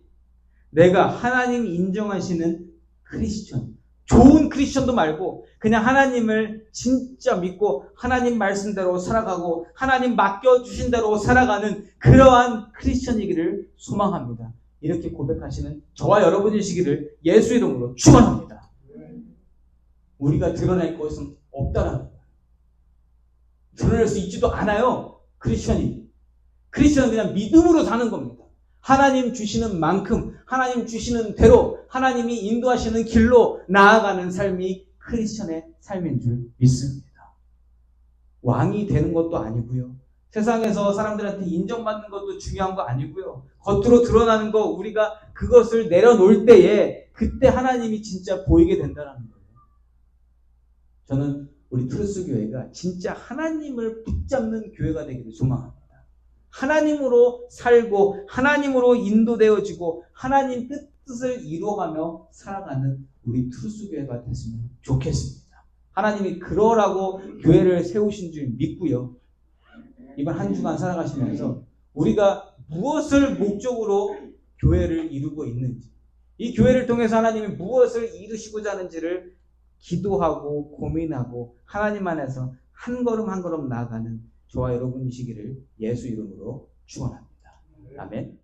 내가 하나님이 인정하시는 크리스천, 좋은 크리스천도 말고 그냥 하나님을 진짜 믿고 하나님 말씀대로 살아가고 하나님 맡겨주신 대로 살아가는 그러한 크리스천이기를 소망합니다. 이렇게 고백하시는 저와 여러분이시기를 예수 이름으로 축원합니다. 우리가 드러낼 것은 없다라는 거예요. 드러낼 수 있지도 않아요. 크리스천은 그냥 믿음으로 사는 겁니다. 하나님 주시는 만큼, 하나님 주시는 대로, 하나님이 인도하시는 길로 나아가는 삶이 크리스천의 삶인 줄 믿습니다. 왕이 되는 것도 아니고요. 세상에서 사람들한테 인정받는 것도 중요한 거 아니고요. 겉으로 드러나는 거 우리가 그것을 내려놓을 때에 그때 하나님이 진짜 보이게 된다는 거예요. 저는 우리 트루스 교회가 진짜 하나님을 붙잡는 교회가 되기를 소망합니다. 하나님으로 살고 하나님으로 인도되어지고 하나님 뜻을 이루어가며 살아가는 우리 트루스 교회가 됐으면 좋겠습니다. 하나님이 그러라고 교회를 세우신 줄 믿고요. 이번 한 주간 살아가시면서 우리가 무엇을 목적으로 교회를 이루고 있는지, 이 교회를 통해서 하나님이 무엇을 이루시고자 하는지를 기도하고 고민하고 하나님 안에서 한 걸음 한 걸음 나아가는 저와 여러분이시기를 예수 이름으로 축원합니다. 아멘.